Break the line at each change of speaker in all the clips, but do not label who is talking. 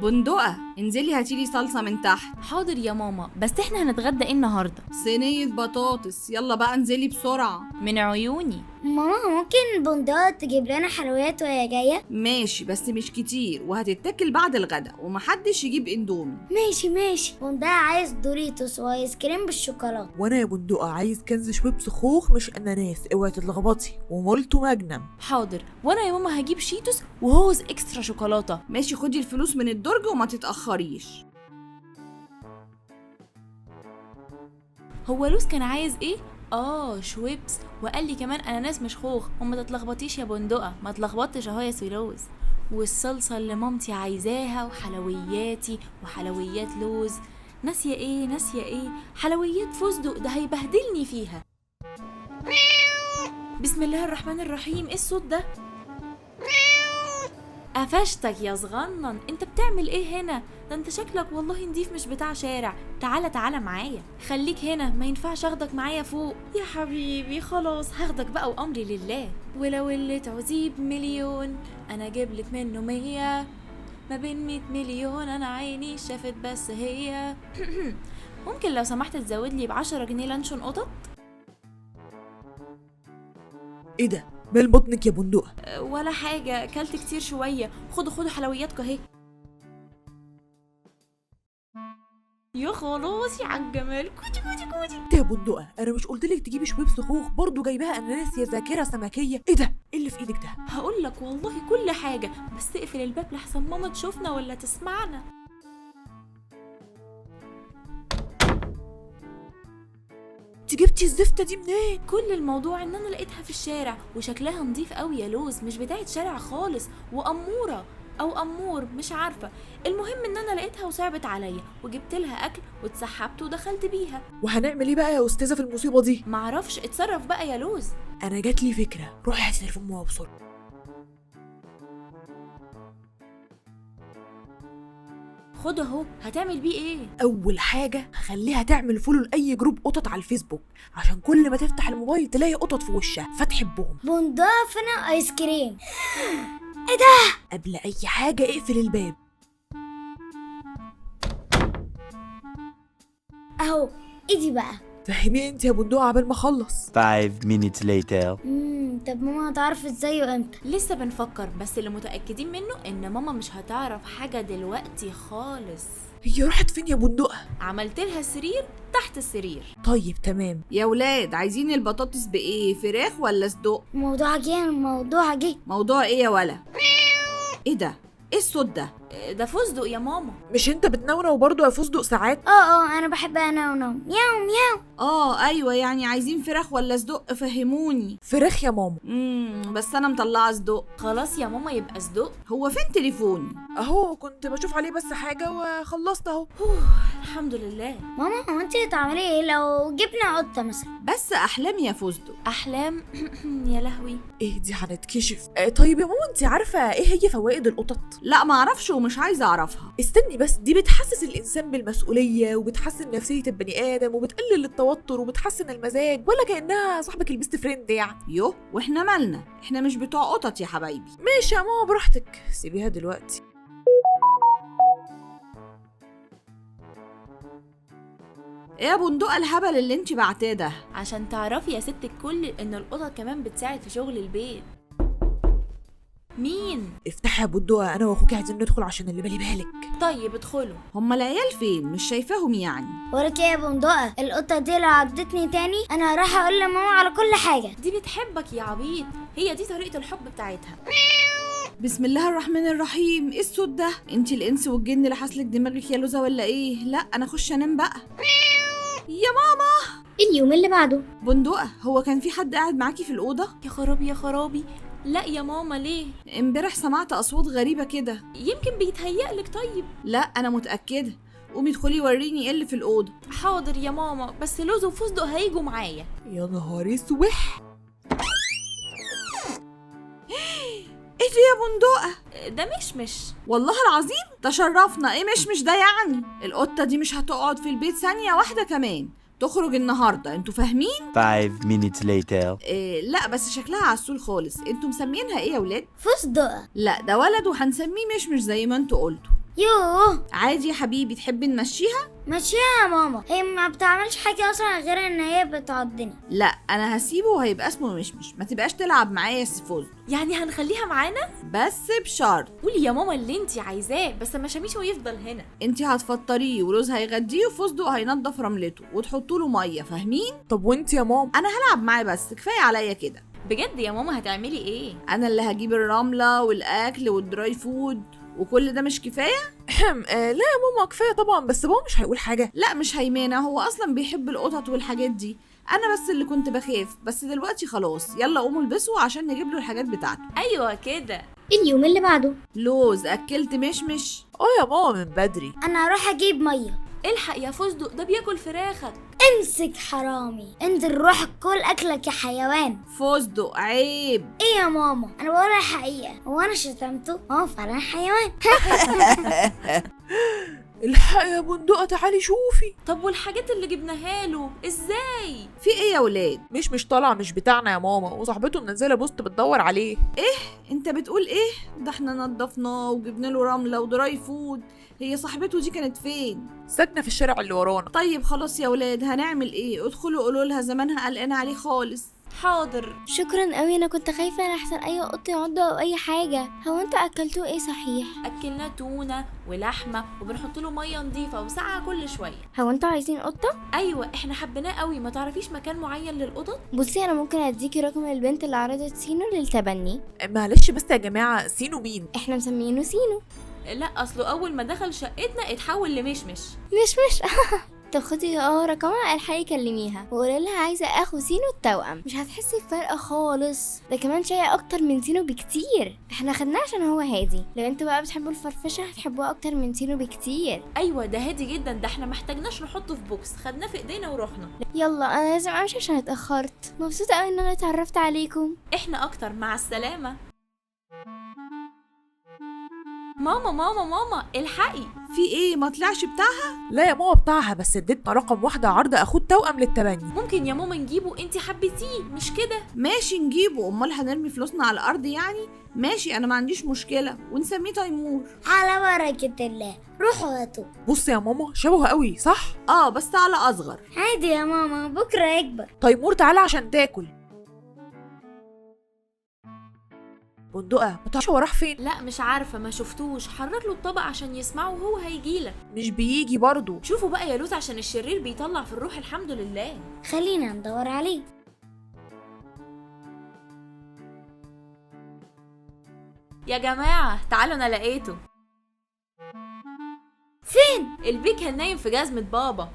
بندقة انزلي هاتيلي صلصة من تحت.
حاضر يا ماما، بس احنا هنتغدى ايه النهارده؟
صينية بطاطس، يلا بقى انزلي بسرعة.
من عيوني.
ماما ممكن بندقة تجيب لنا حلويات وهي جاية؟
ماشي بس مش كتير، وهتتاكل بعد الغدا، ومحدش يجيب اندومي.
ماشي. بندقة عايز دوريتوس وايس كريم بالشوكولاتة.
وانا يا بندقة عايز كنز شويبس خوخ مش اناناس، اوعي تتلخبطي، ومولتو ماجنم.
حاضر، وانا يا ماما هجيب شيتوس وهوز اكسترا شوكولاته.
ماشي، خدي الفلوس من الدرج وما تتأخريش.
هو لوز كان عايز ايه؟ شويبس، وقال لي كمان اناناس مش خوخ. وما تتلخبطيش يا بندقة، ما تلخبطش اهو يا سيلوز. والصلصة اللي مامتي عايزاها، وحلوياتي وحلويات لوز. ناسيه ايه حلويات فستق، ده هيبهدلني فيها. بسم الله الرحمن الرحيم. ايه الصوت ده؟ قفشتك يا صغنن، انت بتعمل ايه هنا؟ ده انت شكلك والله نضيف مش بتاع شارع. تعالى معايا، خليك هنا، ما ينفعش اخدك معايا فوق. يا حبيبي خلاص هاخدك بقى وامري لله. ولو اللي تعوزيه بمليون انا اجيبلك منه 100. ما بين 100 مليون انا عيني شافت بس هي. ممكن لو سمحت تزود لي ب10 جنيه لانشون قطط؟
ايه ده؟ مال بطنك يا بندقة؟
ولا حاجة، كلت كتير شوية. خدوا حلوياتكم اهي. يا خلاصي عالجمال. كوتي.
يا بندقة انا مش قلتلك تجيبي شويبس خوخ؟ برضو جايباها اناناس يا ذاكرة سمكية. ايه ده؟ ايه اللي في ايدك ده؟
هقولك والله كل حاجة، بس اقفل الباب لحسن ماما تشوفنا ولا تسمعنا.
انت جبتي الزفتة دي منين؟
كل الموضوع ان انا لقيتها في الشارع، وشكلها نضيف قوي يا لوز، مش بتاعت شارع خالص، وامورة او امور مش عارفة. المهم ان انا لقيتها وصعبت عليا، وجبت لها اكل واتسحبت ودخلت بيها.
وهنعمل ايه بقى يا استاذة في المصيبة دي؟
معرفش، اتصرف بقى يا لوز.
انا جات لي فكرة، روحي هاتي تليفون ماما بسرعة.
خد اهو، هتعمل بيه ايه؟
اول حاجة هخليها تعمل فولو لاي جروب قطط على الفيسبوك، عشان كل ما تفتح الموبايل تلاقي قطط في وشها فتحبهم.
بندقة فينا ايس كريم. ايه ده؟
قبل اي حاجة اقفل الباب.
اهو ايدي بقى.
فهمي انت يا بندقة عبال ما اخلص.
5 minutes later.
طب ماما هتعرف ازاي وامتى؟
لسه بنفكر، بس اللي متأكدين منه ان ماما مش هتعرف حاجة دلوقتي خالص.
هي راحت فين يا بندقة؟
عملت لها سرير تحت السرير.
طيب تمام.
يا ولاد عايزين البطاطس بايه، فراخ ولا صدق؟
موضوع جه.
موضوع ايه يا ولا؟ ايه ده؟ ايه الصوت ده؟
ده فستق يا ماما.
مش انت بتنونو برضه يا فستق ساعات؟
انا بحب انونو. مياو.
ايوه، يعني عايزين فراخ ولا صدق؟ فهموني.
فراخ يا ماما.
بس انا مطلعه صدق.
خلاص يا ماما يبقى صدق.
هو فين تليفوني؟
اهو كنت بشوف عليه بس حاجة وخلصت اهو.
الحمد لله.
ماما هو انت هتعملي ايه لو جبنا قطة مثلا؟
بس احلام يا فستق.
احلام. يا لهوي.
ايه دي هنتكشف. طيب يا ماما انت عارفة ايه هي فوائد القطط؟
لا معرفش ومش عايزه اعرفها.
استني بس، دي بتحسس الانسان بالمسؤولية، وبتحسن نفسية البني ادم، وبتقلل التوتر، وبتحسن المزاج، ولا كأنها صاحبك البيست فريند يعني.
يوه، واحنا مالنا؟ احنا مش بتوع قطط يا حبايبي.
ماشي يا ماما براحتك، سيبيها دلوقتي.
ايه يا بندقة الهبل اللي انتي بعتاه ده؟
عشان تعرفي يا ست الكل ان القطط كمان بتساعد في شغل البيت. مين؟
افتحي يا بندقة، انا واخوكي عايزين ندخل عشان اللي بالك.
طيب ادخلوا.
هما العيال فين؟ مش شايفاهم يعني.
وراك ايه يا بندقة؟ القطة دي لو عضتني تاني انا هروح اقول لماما على كل حاجة.
دي بتحبك يا عبيط، هي دي طريقة الحب بتاعتها.
بسم الله الرحمن الرحيم. ايه الصوت ده؟ انتي الانس والجن لحسلك دماغك يا لوزة ولا ايه؟ لا انا اخش انام بقى. يا ماما.
اليوم اللي بعده.
بندقة، هو كان في حد قاعد معاكي في الأوضة؟
يا خرابي. لا يا ماما، ليه؟
امبارح سمعت أصوات غريبة كده.
يمكن بيتهيألك. طيب
لا أنا متأكدة. قومي ادخلي وريني ايه اللي في الأوضة.
حاضر يا ماما، بس لوز وفستق هيجوا معايا.
يا نهار اسوح.
ايه في يا بندقة؟
ده مش
والله العظيم تشرفنا. ايه مش ده يعني؟ القطة دي مش هتقعد في البيت ثانية واحدة كمان. تخرج النهارده، انتوا فاهمين؟
5 minutes later.
لا بس شكلها عسول خالص. انتوا مسمينها ايه يا ولاد؟
فستق.
لا ده ولد وهنسميه مش زي ما انتوا قلتوا.
يوه.
عادي يا حبيبي، تحبي نمشيها؟
ماشيها يا ماما، هي ما بتعملش حاجة اصلا غير ان هي بتعضني.
لا انا هسيبه وهيبقى اسمه مشمش، ما تبقاش تلعب معايا يا سفوز.
يعني هنخليها معانا؟
بس بشرط
قولي يا ماما اللي انتي عايزاه، بس ما شميشو يفضل هنا.
انتي هتفطريه ولوز هيغديه وفستق هينضف رملته وتحطوا له ميه، فاهمين؟
طب وانت يا ماما؟
انا هلعب معاه بس كفايه عليا كده.
بجد يا ماما هتعملي ايه؟
انا اللي هجيب الرمله والاكل والدراي فود، وكل ده مش كفايه؟
لا يا ماما كفايه طبعا، بس بابا مش هيقول حاجه.
لا مش هيمانع، هو اصلا بيحب القطط والحاجات دي. انا بس اللي كنت بخاف، بس دلوقتي خلاص. يلا قوموا البسوا عشان نجيب له الحاجات بتاعته.
ايوه كده.
اليوم اللي بعده
لوز اكلت مشمش؟
يا ماما من بدري.
انا هروح اجيب مية.
الحق يا فستق، ده بياكل فراخك.
امسك حرامي، انزل روح كل اكلك يا حيوان.
فستق عيب.
ايه يا ماما، انا بقول الحقيقة، هو انا شتمته؟ هو فعلا حيوان.
الحق يا بندقه تعالي شوفي.
طب والحاجات اللي جبناها له ازاي؟
في ايه يا ولاد؟
مش طالع مش بتاعنا يا ماما، وصاحبته منزله بوست بتدور عليه.
انت بتقول ايه؟ ده احنا نضفناه وجبنا له رمله ودراي فود. هي صاحبته دي كانت فين؟
ساكنه في الشارع اللي ورانا.
طيب خلاص يا ولاد، هنعمل ايه؟ ادخلوا قولوا لها زمانها قلقانه عليه خالص.
حاضر.
شكرا قوي، انا كنت خايفه لحسن اي قط يعضه او اي حاجه. هو انتوا اكلتوه ايه صحيح؟
اكلنا تونه ولحمه وبنحط له ميه نظيفه وساقعه كل شويه.
هو انتوا عايزين قطه؟
ايوه احنا حبيناه قوي. ما تعرفيش مكان معين للقطط؟
بصي انا ممكن اديكي رقم البنت اللي عرضت سينو للتبني.
معلش بس يا جماعه، سينو مين؟
احنا مسمينه سينو.
لا اصله اول ما دخل شقتنا اتحول لمشمش.
مش طب خدي رقمها، الحقي كلميها وقولي لها عايزه اخو سينو التوأم. مش هتحسي بفرق خالص، ده كمان شاي اكتر من سينو بكتير. احنا خدناه عشان هو هادي، لو انتوا بقى بتحبوا الفرفشه هتحبوه اكتر من سينو بكتير.
ايوه ده هادي جدا، ده احنا محتاجناش نحطه في بوكس، خدناه في ايدينا ورحنا.
يلا انا لازم امشي عشان اتاخرت. مبسوطه قوي ان انا اتعرفت عليكم.
احنا اكتر، مع السلامه. ماما الحقي.
في ايه؟ ما طلعش بتاعها؟
لا يا ماما بتاعها، بس اديتنا رقم واحده عرض اخوه التوأم للتبني.
ممكن يا ماما نجيبه؟ انتي حبيتيه مش كده؟
ماشي نجيبه، امال هنرمي فلوسنا على الارض يعني؟ ماشي انا ما عنديش مشكله، ونسميه تيمور.
على بركة الله، روحوا هاتوا.
بص يا ماما شبهه قوي صح؟
بس على اصغر.
عادي يا ماما، بكرة يكبر.
تيمور تعالى عشان تاكل. بندقه ما تعرفش هو راح فين؟
لا مش عارفه، ما شفتوش. حرك له الطبق عشان يسمعه وهو هيجيلك.
مش بيجي برضه.
شوفوا بقى يا لوز، عشان الشرير بيطلع في الروح. الحمد لله.
خلينا ندور عليه.
يا جماعه تعالوا، انا لقيته.
فين؟
البيك كان نايم في جزمه بابا.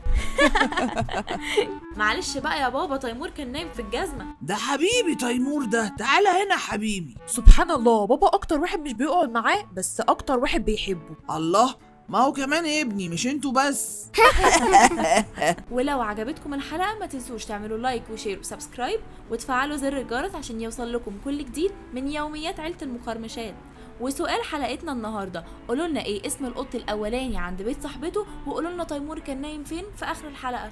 معلش بقى يا بابا، تيمور كان نايم في الجزمه.
ده حبيبي تيمور ده، تعالى هنا حبيبي.
سبحان الله، بابا اكتر واحد مش بيقعد معاه بس اكتر واحد بيحبه.
الله، ما هو كمان ابني مش انتوا بس.
ولو عجبتكم الحلقه ما تنسوش تعملوا لايك وشير وسبسكرايب وتفعلوا زر الجرس عشان يوصل لكم كل جديد من يوميات عيله المقرمشات. وسؤال حلقتنا النهارده، قولوا لنا ايه اسم القط الاولاني عند بيت صاحبته، وقولوا لنا تيمور كان نايم فين في اخر الحلقه.